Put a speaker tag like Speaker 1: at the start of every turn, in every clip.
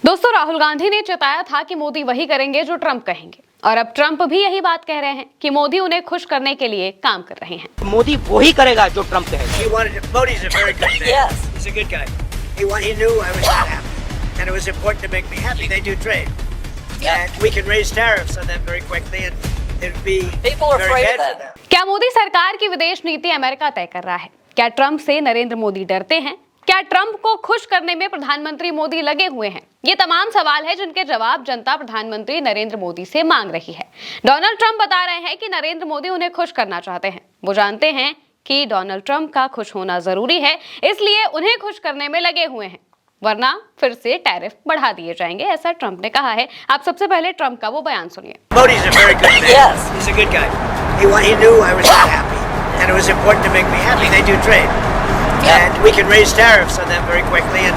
Speaker 1: दोस्तों, राहुल गांधी ने चेताया था कि मोदी वही करेंगे जो ट्रंप कहेंगे, और अब ट्रंप भी यही बात कह रहे हैं कि मोदी उन्हें खुश करने के लिए काम कर रहे हैं।
Speaker 2: मोदी वही करेगा जो ट्रंप कहेगा।
Speaker 3: Modi's a very good man.
Speaker 2: Yes.
Speaker 3: He's a good guy. He knew I was not happy, and it was important to make me happy. They do trade, and we can raise tariffs on them very quickly, and it'd be
Speaker 2: People are
Speaker 3: very
Speaker 2: afraid
Speaker 3: bad
Speaker 2: of
Speaker 3: for
Speaker 2: that.
Speaker 3: them.
Speaker 1: क्या मोदी सरकार की विदेश नीति America तय कर रहा है? क्या ट्रंप से नरेंद्र मोदी डरते हैं? क्या ट्रंप को खुश करने में प्रधानमंत्री मोदी लगे हुए हैं? ये तमाम सवाल है जिनके जवाब जनता प्रधानमंत्री नरेंद्र मोदी से मांग रही है। डोनाल्ड ट्रंप बता रहे हैं कि नरेंद्र मोदी उन्हें खुश करना चाहते हैं। वो जानते हैं कि डोनाल्ड ट्रंप का खुश होना जरूरी है, इसलिए उन्हें खुश करने में लगे हुए हैं, वरना फिर से टैरिफ बढ़ा दिए जाएंगे, ऐसा ट्रंप ने कहा है। आप सबसे पहले ट्रंप का वो बयान सुनिए।
Speaker 3: Modi's a very good man.
Speaker 2: Yes.
Speaker 3: He's a good guy. He knew I was not happy, and it was important to make me happy. They do trade, and we can raise tariffs on them very quickly, and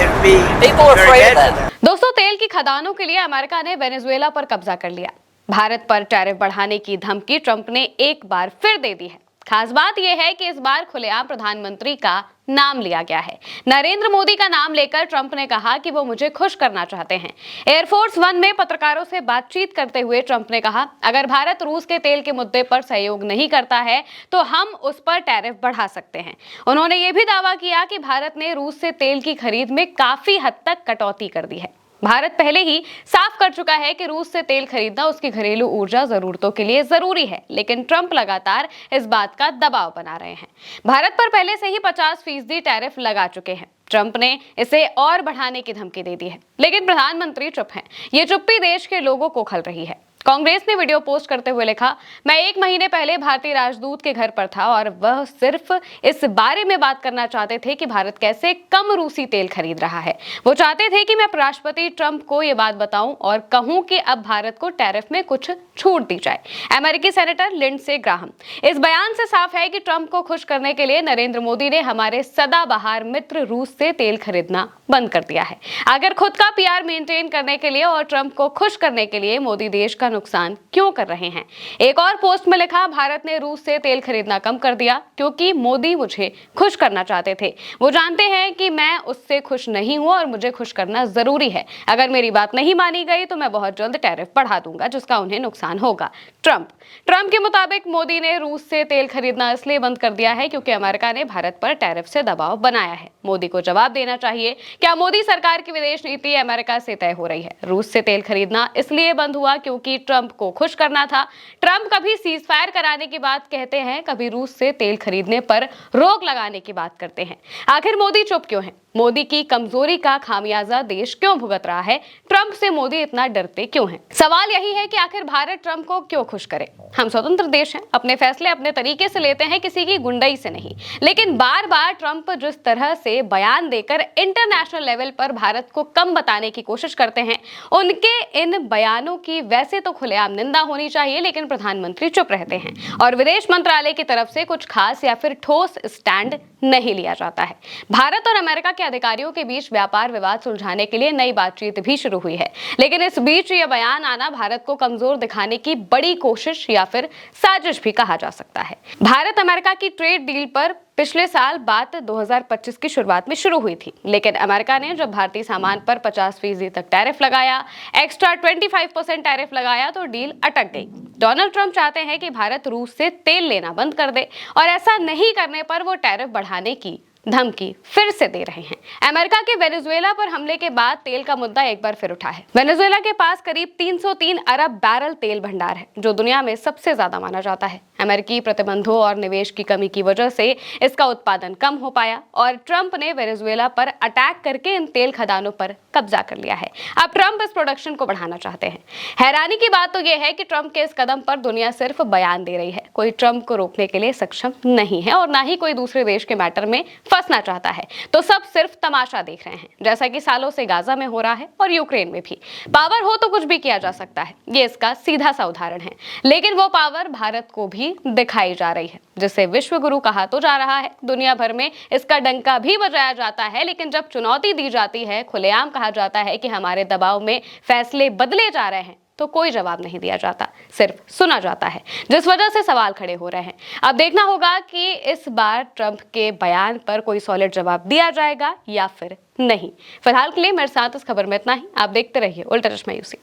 Speaker 3: it'd be
Speaker 2: People are
Speaker 3: very
Speaker 2: afraid
Speaker 3: bad
Speaker 2: of
Speaker 3: for
Speaker 2: that.
Speaker 3: them.
Speaker 1: दोस्तों, तेल की खदानों के लिए America ने Venezuela पर कब्जा कर लिया। भारत पर टैरिफ बढ़ाने की धमकी ट्रंप ने एक बार फिर दे दी है। खास बात यह है कि इस बार खुलेआम प्रधानमंत्री का नाम लिया गया है। नरेंद्र मोदी का नाम लेकर ट्रंप ने कहा कि वो मुझे खुश करना चाहते हैं। एयरफोर्स वन में पत्रकारों से बातचीत करते हुए ट्रंप ने कहा, अगर भारत रूस के तेल के मुद्दे पर सहयोग नहीं करता है तो हम उस पर टैरिफ बढ़ा सकते हैं। उन्होंने ये भी दावा किया कि भारत ने रूस से तेल की खरीद में काफी हद तक कटौती कर दी है। भारत पहले ही साफ कर चुका है कि रूस से तेल खरीदना उसकी घरेलू ऊर्जा जरूरतों के लिए जरूरी है, लेकिन ट्रंप लगातार इस बात का दबाव बना रहे हैं। भारत पर पहले से ही 50% टैरिफ लगा चुके हैं। ट्रंप ने इसे और बढ़ाने की धमकी दे दी है, लेकिन प्रधानमंत्री चुप हैं। ये चुप्पी देश के लोगों को खल रही है। कांग्रेस ने वीडियो पोस्ट करते हुए लिखा, मैं 1 महीने पहले भारतीय राजदूत के घर पर था और वह सिर्फ इस बारे में बात करना चाहते थे कि भारत कैसे कम रूसी तेल खरीद रहा है। वो चाहते थे कि मैं राष्ट्रपति ट्रंप को ये बात बताऊं और कहूं कि अब भारत को टैरिफ में कुछ छूट दी जाए। अमेरिकी सेनेटर लिंडसे ग्राहम। इस बयान से साफ है कि ट्रंप को खुश करने के लिए नरेंद्र मोदी ने हमारे सदाबहार मित्र रूस से तेल खरीदना बंद कर दिया है। अगर खुद का पीआर मेंटेन करने के लिए और ट्रंप को खुश करने के लिए मोदी देश का नुकसान क्यों कर रहे हैं? एक और पोस्ट में लिखा, भारत ने रूस से तेल खरीदना कम कर दिया क्योंकि मोदी मुझे खुश करना चाहते थे। वो जानते हैं कि मैं उससे खुश नहीं हूं और मुझे खुश करना जरूरी है। अगर मेरी बात नहीं मानी गई तो मैं बहुत जल्द टैरिफ बढ़ा दूंगा जिसका उन्हें नुकसान होगा। ट्रंप के मुताबिक मोदी ने रूस से तेल खरीदना इसलिए बंद कर दिया है क्योंकि अमेरिका ने भारत पर टैरिफ से दबाव बनाया है। मोदी को जवाब देना चाहिए, क्या मोदी सरकार की विदेश नीति अमेरिका से तय हो रही है? रूस से तेल खरीदना इसलिए बंद हुआ क्योंकि ट्रंप को खुश करना था। ट्रंप कभी सीज फायर कराने की बात कहते हैं, कभी रूस से तेल खरीदने पर रोक लगाने की बात करते हैं। आखिर मोदी चुप क्यों है? मोदी की कमजोरी का खामियाजा देश क्यों भुगत रहा है? ट्रंप से मोदी इतना डरते क्यों हैं? सवाल यही है कि आखिर भारत ट्रंप को क्यों खुश करे? हम स्वतंत्र देश हैं, अपने फैसले अपने तरीके से लेते हैं, किसी की गुंडई से नहीं। लेकिन बार बार ट्रंप जिस तरह से बयान देकर इंटरनेशनल लेवल पर भारत को कम बताने की कोशिश करते हैं, उनके इन बयानों की वैसे तो खुलेआम निंदा होनी चाहिए, लेकिन प्रधानमंत्री चुप रहते हैं और विदेश मंत्रालय की तरफ से कुछ खास या फिर ठोस स्टैंड नहीं लिया जाता है। भारत और अमेरिका के अधिकारियों के बीच व्यापार विवाद सुलझाने के लिए नई बातचीत भी शुरू हुई है, लेकिन इस बीच यह बयान आना भारत को कमजोर दिखाने की बड़ी कोशिश या फिर साजिश भी कहा जा सकता है। भारत अमेरिका की ट्रेड डील पर पिछले साल बात 2025 की शुरुआत में शुरू हुई थी, लेकिन अमेरिका ने जब भारतीय सामान पर 50% तक टैरिफ लगाया, एक्स्ट्रा 25% टैरिफ लगाया, तो डील अटक गई। डोनाल्ड ट्रंप चाहते हैं कि भारत रूस से तेल लेना बंद कर दे और ऐसा नहीं करने पर वो टैरिफ बढ़ाने की धमकी फिर से दे रहे हैं। अमेरिका के वेनेजुएला पर हमले के बाद तेल का मुद्दा एक बार फिर उठा है। वेनेजुएला के पास करीब 303 अरब बैरल तेल भंडार है, जो दुनिया में सबसे ज्यादा माना जाता है। अमेरिकी प्रतिबंधों और निवेश की कमी की वजह से इसका उत्पादन कम हो पाया और ट्रंप ने वेनेजुएला पर अटैक करके इन तेल खदानों पर कब्जा कर लिया है। अब ट्रंप इस प्रोडक्शन को बढ़ाना चाहते हैं। हैरानी की बात तो यह है कि ट्रंप के इस कदम पर दुनिया सिर्फ बयान दे रही है, कोई ट्रंप को रोकने के लिए सक्षम नहीं है और ना ही कोई दूसरे देश के मैटर में फंसना चाहता है। तो सब सिर्फ तमाशा देख रहे हैं, जैसा कि सालों से गाजा में हो रहा है और यूक्रेन में भी। पावर हो तो कुछ भी किया जा सकता है, ये इसका सीधा सा उदाहरण है, लेकिन वो पावर भारत को भी दिखाई जा रही है, जिसे विश्व गुरु कहा तो जा रहा है। दुनिया भर में इसका डंका भी बजाया जाता है, लेकिन जब चुनौती दी जाती है, खुलेआम कहा जाता है कि हमारे दबाव में फैसले बदले जा रहे हैं, तो कोई जवाब नहीं दिया जाता, सिर्फ सुना जाता है, जिस वजह से सवाल खड़े हो रहे हैं। अब देखना होगा कि इस बार ट्रंप के बयान पर कोई सॉलिड जवाब दिया जाएगा या फिर नहीं। फिलहाल के लिए मेरे साथ इस खबर में इतना ही। आप देखते रहिए उल्टा चश्मा यूसी।